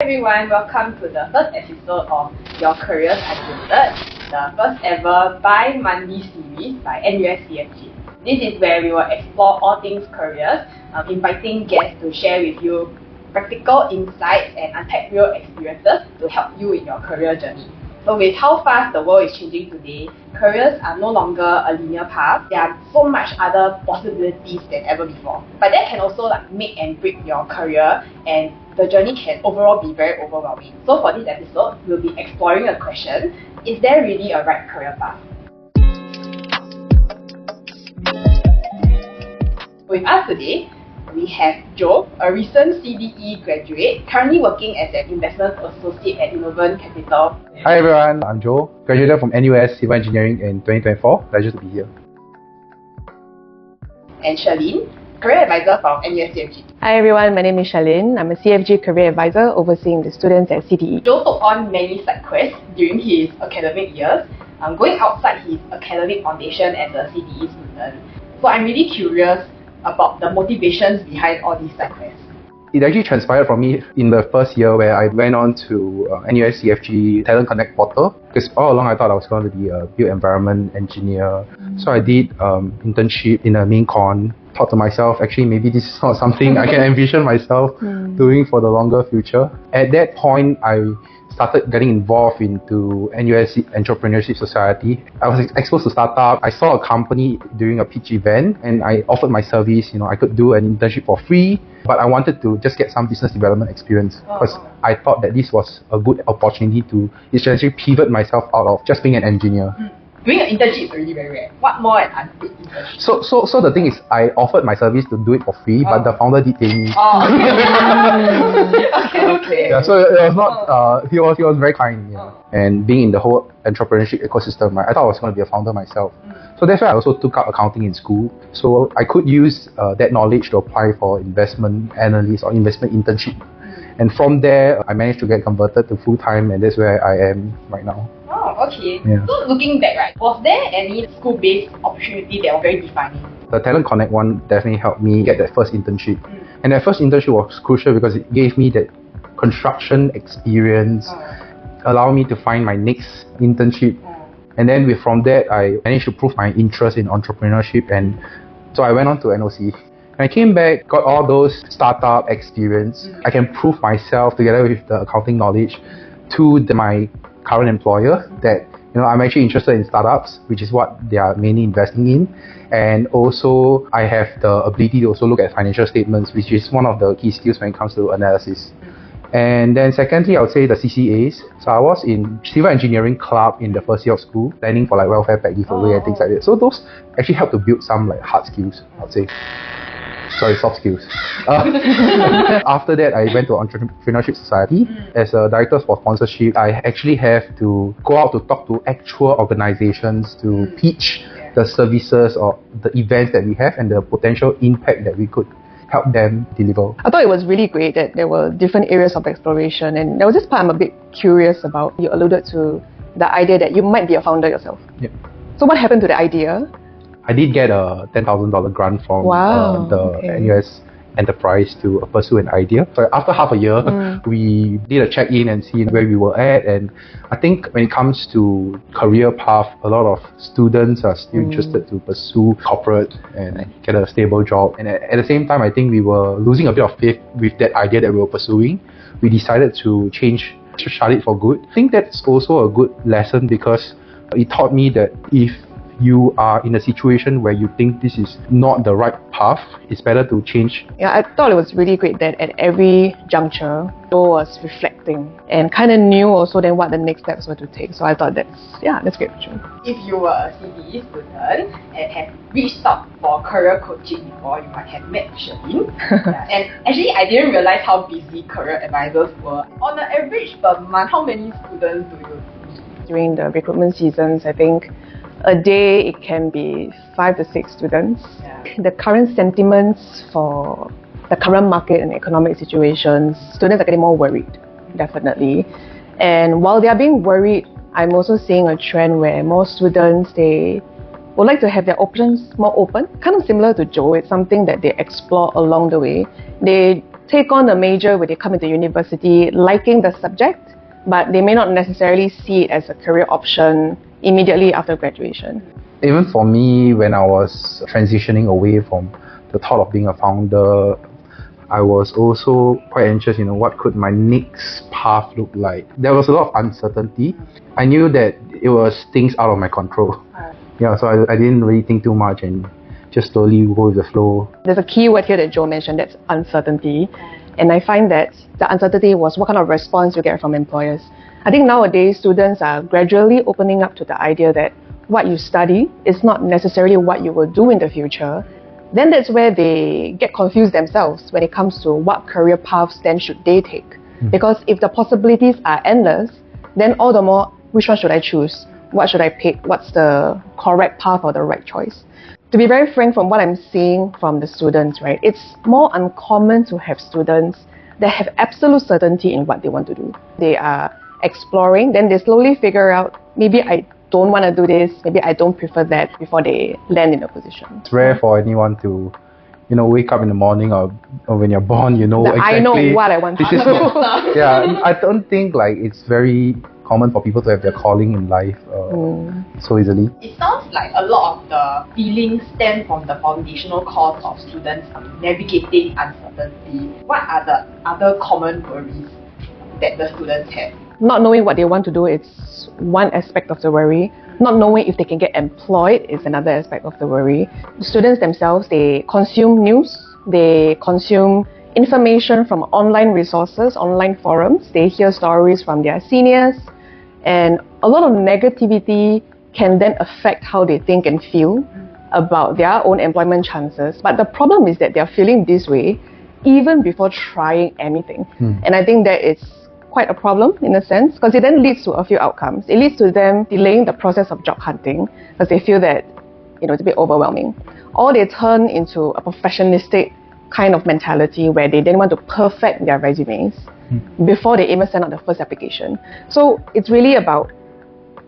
Everyone, welcome to the first episode of Your Careers Unfiltered, the first ever bi-monthly series by NUS CFG. This is where we will explore all things careers, inviting guests to share with you practical insights and unpack real experiences to help you in your career journey. So with how fast the world is changing today, careers are no longer a linear path. There are so much other possibilities than ever before. But that can also make and break your career, and the journey can overall be very overwhelming. So for this episode, we'll be exploring a question: is there really a right career path? With us today, we have Joe, a recent CDE graduate, currently working as an investment associate at Innovent Capital. Hi everyone, I'm Joe, graduated from NUS Civil Engineering in 2024. Pleasure to be here. And Shirlyn, career advisor from NUS CFG. Hi everyone, my name is Shirlyn. I'm a CFG career advisor overseeing the students at CDE. Joe took on many side quests during his academic years, going outside his academic foundation as a CDE student. So I'm really curious about the motivations behind all these side quests. It actually transpired for me in the first year where I went on to NUS CFG Talent Connect portal, because all along I thought I was going to be a built environment engineer. So I did internship in a main con. Thought to myself, actually maybe this is not something I can envision myself doing for the longer future. At that point, I started getting involved into NUS Entrepreneurship Society. I was exposed to startup. I saw a company doing a pitch event and I offered my service. I could do an internship for free, but I wanted to just get some business development experience because I thought that this was a good opportunity to essentially pivot myself out of just being an engineer. Doing an internship is already very rare. What more an unpaid internship? So the thing is, I offered my service to do it for free, but the founder did pay me. Okay. Yeah, so it was not. He was very kind. And being in the whole entrepreneurship ecosystem, I thought I was going to be a founder myself. So that's why I also took up accounting in school. So I could use that knowledge to apply for investment analyst or investment internship. And from there, I managed to get converted to full-time, and that's where I am right now. Oh, okay. Yeah. So looking back, was there any school-based opportunity that was very defining? The Talent Connect one definitely helped me get that first internship. And that first internship was crucial because it gave me that construction experience, allowed me to find my next internship. And then from that, I managed to prove my interest in entrepreneurship, and so I went on to NOC. When I came back, got all those startup experience. I can prove myself together with the accounting knowledge to my current employer that I'm actually interested in startups, which is what they are mainly investing in. And also I have the ability to also look at financial statements, which is one of the key skills when it comes to analysis. And then secondly, I would say the CCAs. So I was in civil engineering club in the first year of school, planning for welfare pack giveaway and things like that. So those actually help to build some hard skills, I would say. Sorry, soft skills. After that, I went to Entrepreneurship Society. As a director for sponsorship, I actually have to go out to talk to actual organizations to pitch the services or the events that we have and the potential impact that we could help them deliver. I thought it was really great that there were different areas of exploration, and there was this part I'm a bit curious about. You alluded to the idea that you might be a founder yourself. Yep. So what happened to the idea? I did get a $10,000 grant from the NUS enterprise to pursue an idea. So after half a year, we did a check-in and see where we were at. And I think when it comes to career path, a lot of students are still interested to pursue corporate and get a stable job. And at the same time, I think we were losing a bit of faith with that idea that we were pursuing. We decided to shut it for good. I think that's also a good lesson because it taught me that if you are in a situation where you think this is not the right path, it's better to change. Yeah, I thought it was really great that at every juncture, Joe was reflecting and kind of knew also then what the next steps were to take. So I thought that's great for Joe. If you were a CDE student and have reached out for career coaching before, you might have met Shirlyn. And actually, I didn't realize how busy career advisors were. On an average per month, how many students do you see? During the recruitment seasons, I think a day it can be 5 to 6 students. The current sentiments for the current market and economic situations, students are getting more worried, definitely. And while they are being worried, I'm also seeing a trend where more students, they would like to have their options more open, kind of similar to Joe. It's something that they explore along the way. They take on a major when they come into university, liking the subject, but they may not necessarily see it as a career option immediately after graduation. Even for me, when I was transitioning away from the thought of being a founder, I was also quite anxious, what could my next path look like? There was a lot of uncertainty. I knew that it was things out of my control. Yeah, so I didn't really think too much and just slowly go with the flow. There's a key word here that Joe mentioned, that's uncertainty. And I find that the uncertainty was what kind of response you get from employers. I think nowadays students are gradually opening up to the idea that what you study is not necessarily what you will do in the future. Then that's where they get confused themselves when it comes to what career paths then should they take. Because if the possibilities are endless, then all the more, which one should I choose? What should I pick? What's the correct path or the right choice? To be very frank, from what I'm seeing from the students, right, it's more uncommon to have students that have absolute certainty in what they want to do. They are exploring, then they slowly figure out, maybe I don't want to do this, maybe I don't prefer that, before they land in a position. It's rare for anyone to, wake up in the morning or when you're born, exactly. I know what I want to do. Yeah, I don't think it's very common for people to have their calling in life so easily. It sounds like a lot of the feelings stem from the foundational cause of students navigating uncertainty. What are the other common worries that the students have? Not knowing what they want to do is one aspect of the worry. Not knowing if they can get employed is another aspect of the worry. The students themselves, they consume news, they consume information from online resources, online forums. They hear stories from their seniors, and a lot of negativity can then affect how they think and feel about their own employment chances. But the problem is that they're feeling this way even before trying anything. And I think that it's quite a problem in a sense, because it then leads to a few outcomes. It leads to them delaying the process of job hunting because they feel that it's a bit overwhelming. Or they turn into a professionalistic kind of mentality where they then want to perfect their resumes before they even send out the first application. So it's really about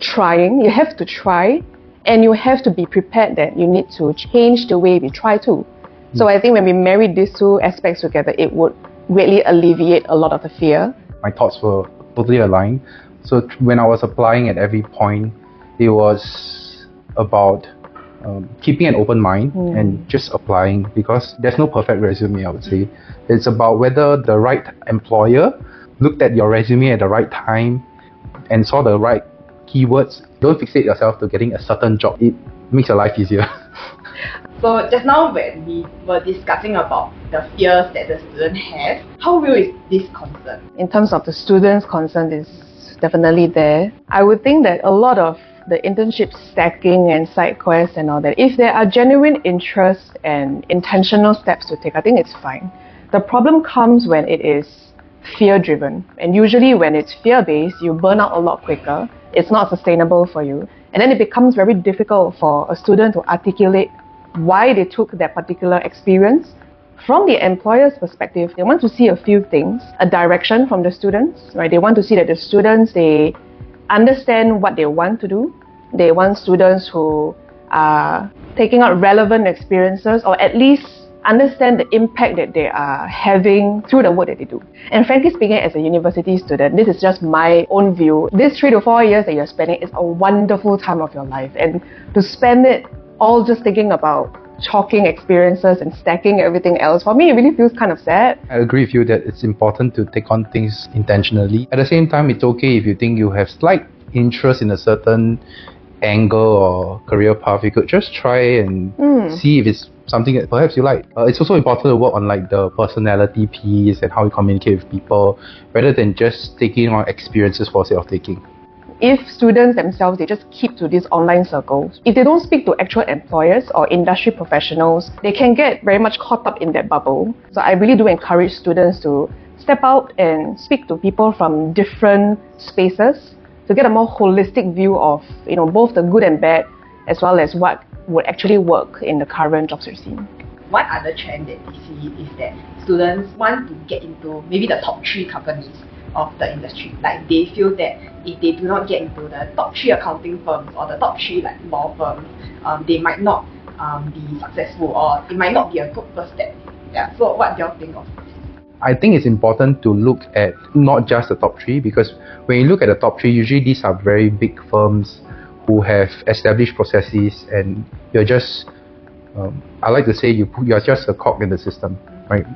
trying. You have to try, and you have to be prepared that you need to change the way we try to. So I think when we marry these two aspects together, it would greatly alleviate a lot of the fear. My thoughts were totally aligned. So when I was applying at every point, it was about keeping an open mind and just applying, because there's no perfect resume, I would say. It's about whether the right employer looked at your resume at the right time and saw the right keywords. Don't fixate yourself to getting a certain job. It makes your life easier. So just now when we were discussing about the fears that the student has, how real is this concern? In terms of the students' concern, is definitely there. I would think that a lot of the internship stacking and side quests and all that, if there are genuine interest and intentional steps to take, I think it's fine. The problem comes when it is fear-driven. And usually when it's fear-based, you burn out a lot quicker. It's not sustainable for you. And then it becomes very difficult for a student to articulate why they took that particular experience. From the employer's perspective, they want to see a few things. A direction from the students, right? They want to see that the students, they understand what they want to do. They want students who are taking out relevant experiences, or at least understand the impact that they are having through the work that they do. And frankly speaking, as a university student, this is just my own view. This 3 to 4 years that you're spending is a wonderful time of your life. And to spend it all just thinking about chalking experiences and stacking everything else, for me, it really feels kind of sad. I agree with you that it's important to take on things intentionally. At the same time, it's okay if you think you have slight interest in a certain angle or career path. You could just try and see if it's something that perhaps you like. It's also important to work on the personality piece and how you communicate with people, rather than just taking on experiences for the sake of taking. If students themselves, they just keep to these online circles, if they don't speak to actual employers or industry professionals, they can get very much caught up in that bubble. So I really do encourage students to step out and speak to people from different spaces to get a more holistic view of both the good and bad, as well as what would actually work in the current job search scene. One other trend that we see is that students want to get into maybe the top 3 companies of the industry. They feel that if they do not get into the top 3 accounting firms or the top 3 law firms, they might not be successful, or it might not be a good first step. Yeah. So what do you think of this? I think it's important to look at not just the top 3, because when you look at the top 3, usually these are very big firms who have established processes, and you're just, I like to say, you're just a cog in the system, right?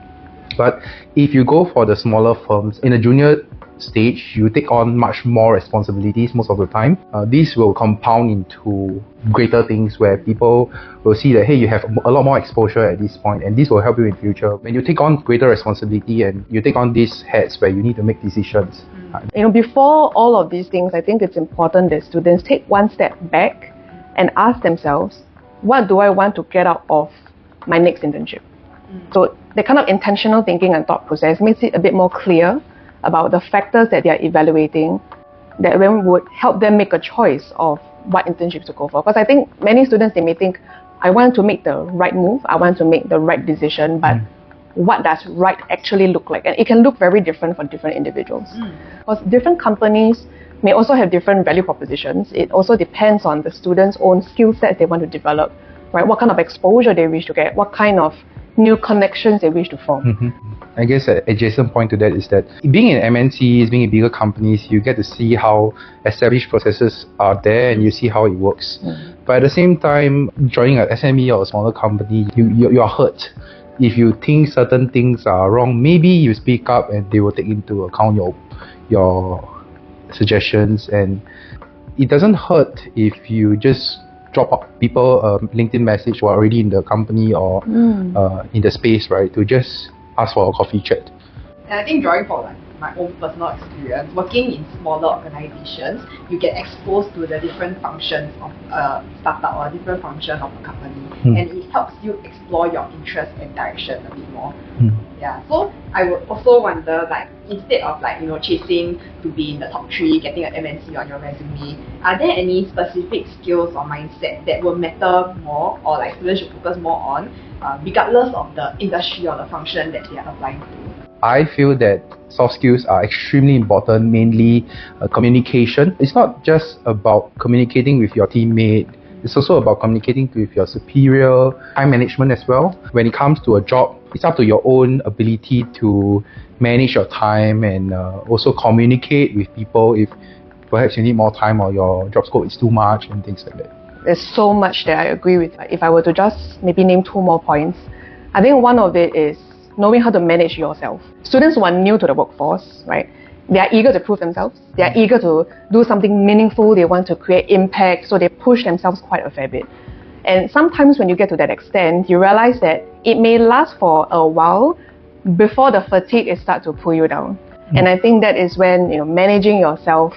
But if you go for the smaller firms, in a junior stage, you take on much more responsibilities most of the time. These will compound into greater things where people will see that, hey, you have a lot more exposure at this point, and this will help you in future. When you take on greater responsibility and you take on these hats where you need to make decisions. Before all of these things, I think it's important that students take one step back and ask themselves, what do I want to get out of my next internship? So the kind of intentional thinking and thought process makes it a bit more clear about the factors that they are evaluating that then would help them make a choice of what internships to go for. Because I think many students, they may think, I want to make the right move, I want to make the right decision, but what does right actually look like? And it can look very different for different individuals. Because different companies may also have different value propositions. It also depends on the students' own skill sets they want to develop, right? What kind of exposure they wish to get, what kind of new connections they wish to form. I guess an adjacent point to that is that being in MNCs, being in bigger companies, you get to see how established processes are there and you see how it works. But at the same time, joining an SME or a smaller company, you are hurt. If you think certain things are wrong, maybe you speak up and they will take into account your suggestions. And it doesn't hurt if you just drop out people a LinkedIn message who are already in the company or in the space, right, to just ask for a coffee chat. And I think drawing from like my own personal experience, working in smaller organizations, you get exposed to the different functions of a startup or different function of a company, and it helps you explore your interest and direction a bit more. Yeah. So I would also wonder, like, instead of like, you know, chasing to be in the top 3, getting an MNC on your resume, are there any specific skills or mindset that will matter more, or like students should focus more on, regardless of the industry or the function that they are applying to? I feel that soft skills are extremely important, mainly communication. It's not just about communicating with your teammate, it's also about communicating with your superior, time management as well. When it comes to a job, it's up to your own ability to manage your time and also communicate with people if perhaps you need more time or your job scope is too much and things like that. There's so much that I agree with. If I were to just maybe name 2 more points, I think one of it is knowing how to manage yourself. Students who are new to the workforce, right, they are eager to prove themselves. They are eager to do something meaningful. They want to create impact, so they push themselves quite a fair bit. And sometimes when you get to that extent, you realize that it may last for a while before the fatigue starts to pull you down. And I think that is when, you know, managing yourself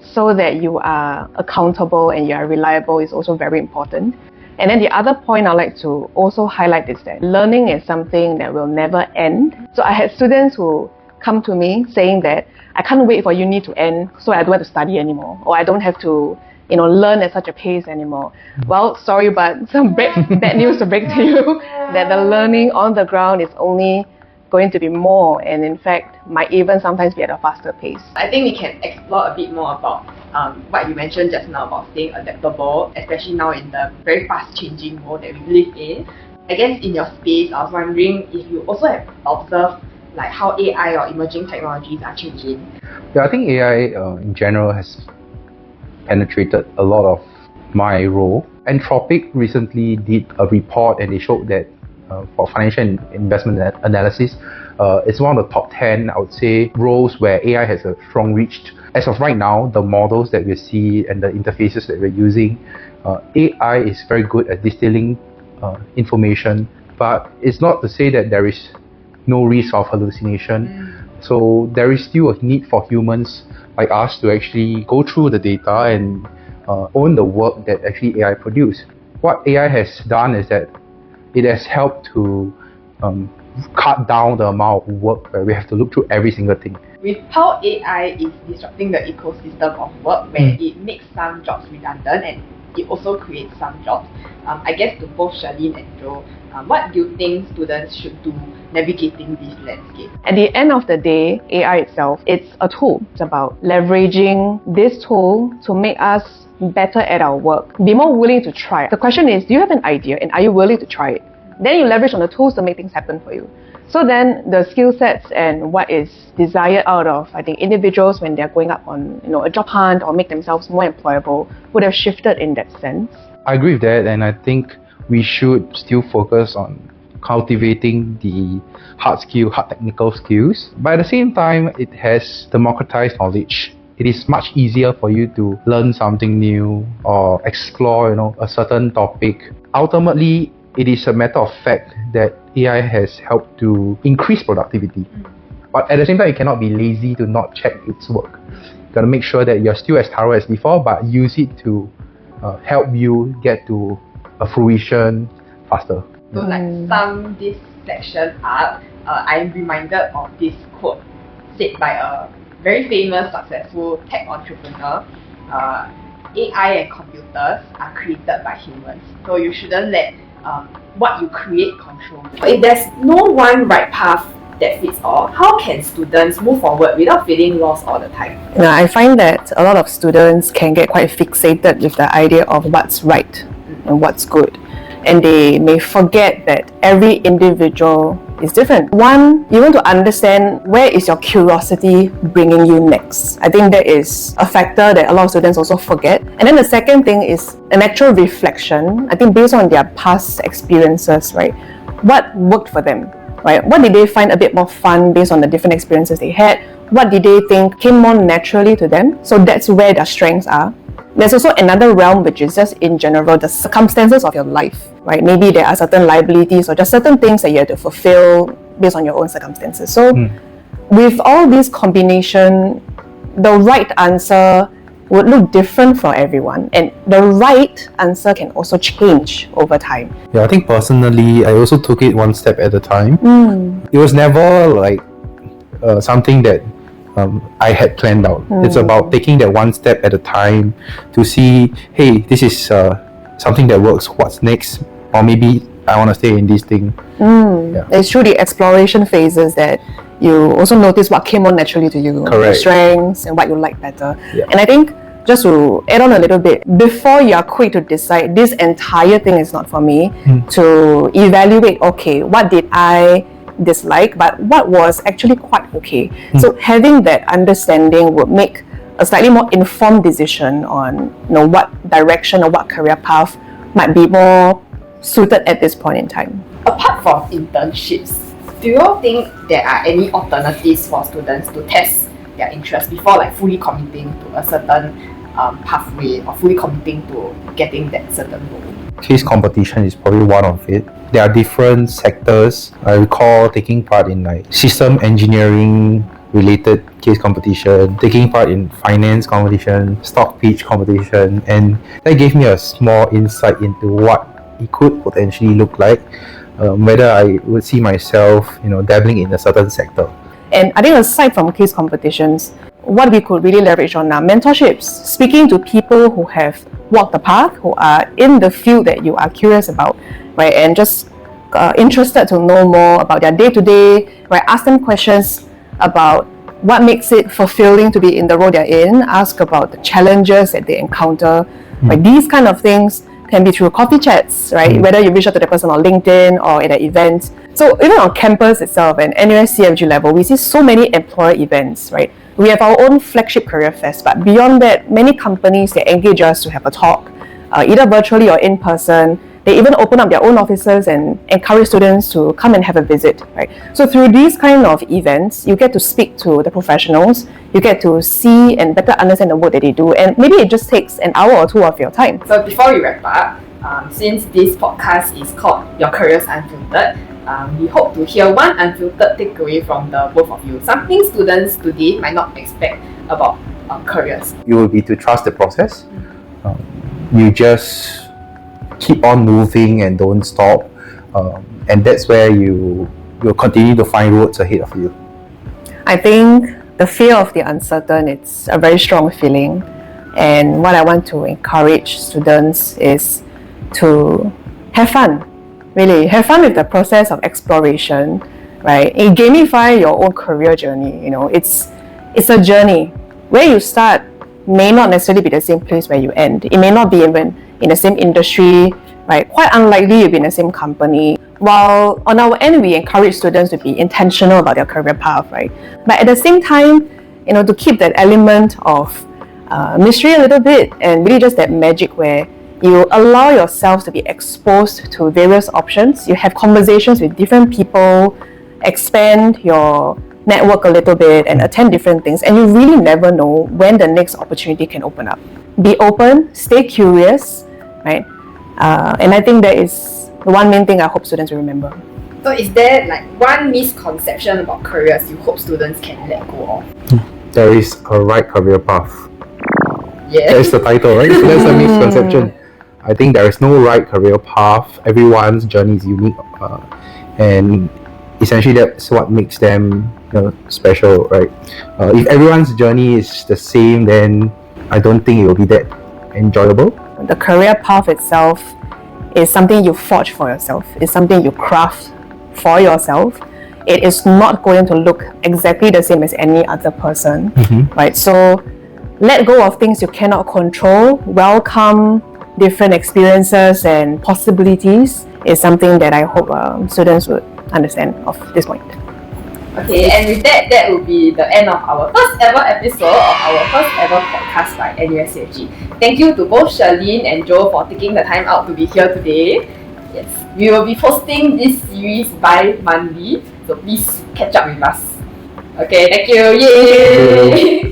so that you are accountable and you are reliable is also very important. And then the other point I'd like to also highlight is that learning is something that will never end. So I had students who come to me saying that I can't wait for uni to end so I don't have to study anymore, or I don't have to, you know, learn at such a pace anymore. Well, sorry, but some bad news to break to you, that the learning on the ground is only going to be more, and in fact might even sometimes be at a faster pace. I think we can explore a bit more about what you mentioned just now about staying adaptable, especially now in the very fast changing world that we live in. I guess in your space, I was wondering if you also have observed like how AI or emerging technologies are changing. Yeah, I think AI in general has penetrated a lot of my role. Anthropic recently did a report and they showed that for financial and investment analysis, it's one of the top 10, I would say, roles where AI has a strong reach. As of right now, the models that we see and the interfaces that we're using, AI is very good at distilling information, but it's not to say that there is no risk of hallucination. So there is still a need for humans like us to actually go through the data and own the work that actually AI produce. What AI has done is that it has helped to cut down the amount of work where we have to look through every single thing. With how AI is disrupting the ecosystem of work, where it makes some jobs redundant and it also creates some jobs, I guess to both Shirlyn and Joe, what do you think students should do navigating this landscape? At the end of the day, AI itself, it's a tool. It's about leveraging this tool to make us better at our work. Be more willing to try. The question is, do you have an idea and are you willing to try it? Then you leverage on the tools to make things happen for you. So then the skill sets and what is desired out of, I think, individuals when they're going up on a job hunt or make themselves more employable would have shifted in that sense. I agree with that, and I think we should still focus on cultivating the hard technical skills. But at the same time, it has democratized knowledge. It is much easier for you to learn something new or explore, a certain topic. Ultimately, it is a matter of fact that AI has helped to increase productivity. But at the same time, you cannot be lazy to not check its work. You gotta make sure that you're still as thorough as before, but use it to help you get to a fruition faster. So sum this section up, I'm reminded of this quote said by a very famous, successful tech entrepreneur. AI and computers are created by humans, so you shouldn't let what you create control. But if there's no one right path that fits all, how can students move forward without feeling lost all the time? I find that a lot of students can get quite fixated with the idea of what's right and what's good. And they may forget that every individual is different. One, you want to understand where is your curiosity bringing you next. I think that is a factor that a lot of students also forget. And then the second thing is an actual reflection, I think based on their past experiences, right? What worked for them, right? What did they find a bit more fun based on the different experiences they had? What did they think came more naturally to them? So that's where their strengths are. There's also another realm which is just in general the circumstances of your life, right? Maybe there are certain liabilities or just certain things that you have to fulfill based on your own circumstances. So with all these combination, the right answer would look different for everyone, and the right answer can also change over time. Yeah, I think personally, I also took it one step at a time. It was never like something that I had planned out. It's about taking that one step at a time to see, hey, this is something that works, what's next? Or maybe I want to stay in this thing. Yeah. It's through the exploration phases that you also notice what came more naturally to you, your strengths and what you like better. Yeah. And I think just to add on a little bit, before you are quick to decide this entire thing is not for me, to evaluate, okay, what did I dislike, but what was actually quite okay. So having that understanding would make a slightly more informed decision on what direction or what career path might be more suited at this point in time. Apart from internships, do you all think there are any alternatives for students to test their interest before fully committing to a certain pathway or fully committing to getting that certain role? Case competition is probably one of it. There are different sectors. I recall taking part in system engineering related case competition, taking part in finance competition, stock pitch competition, and that gave me a small insight into what it could potentially look like, whether I would see myself, dabbling in a certain sector. And I think aside from case competitions, what we could really leverage on are mentorships, speaking to people who have walked the path, who are in the field that you are curious about, right? And just interested to know more about their day-to-day, right? Ask them questions about what makes it fulfilling to be in the role they're in, ask about the challenges that they encounter. Like these kind of things can be through coffee chats, right? Whether you reach out to the person on LinkedIn or at an event. So even on campus itself and NUS CFG level, we see so many employer events, right? We have our own flagship career fest, but beyond that, many companies, they engage us to have a talk, either virtually or in person. They even open up their own offices and encourage students to come and have a visit, right? So through these kind of events, you get to speak to the professionals, you get to see and better understand the work that they do, and maybe it just takes an hour or two of your time. So before we wrap up, since this podcast is called Your Careers Unfiltered, we hope to hear one unfiltered takeaway from the both of you. Something students today might not expect about careers. It will be to trust the process. You just keep on moving and don't stop, and that's where you'll continue to find roads ahead of you. I think the fear of the uncertain, it's a very strong feeling, and what I want to encourage students is to have fun. Really, have fun with the process of exploration, right? And gamify your own career journey. It's a journey. Where you start may not necessarily be the same place where you end. It may not be even in the same industry, right? Quite unlikely you'll be in the same company. while on our end we encourage students to be intentional about their career path, right? But at the same time, to keep that element of mystery a little bit, and really just that magic where you allow yourself to be exposed to various options. You have conversations with different people, expand your network a little bit, and attend different things. And you really never know when the next opportunity can open up. Be open, stay curious, right? And I think that is the one main thing I hope students will remember. So is there like one misconception about careers you hope students can let go of? There is a right career path. Yeah. That's the title, right? So that's a misconception. I think there is no right career path. Everyone's journey is unique, and essentially that's what makes them special, right? If everyone's journey is the same, then I don't think it will be that enjoyable. The career path itself is something you forge for yourself. It's something you craft for yourself. It is not going to look exactly the same as any other person, right? So let go of things you cannot control. Welcome different experiences and possibilities is something that I hope students would understand of this point. Okay, and with that, that will be the end of our first ever episode of our first ever podcast by NUS CFG. Thank you to both Shirlyn and Joe for taking the time out to be here today. Yes, we will be posting this series bi-monthly, so please catch up with us. Okay, thank you. Yay!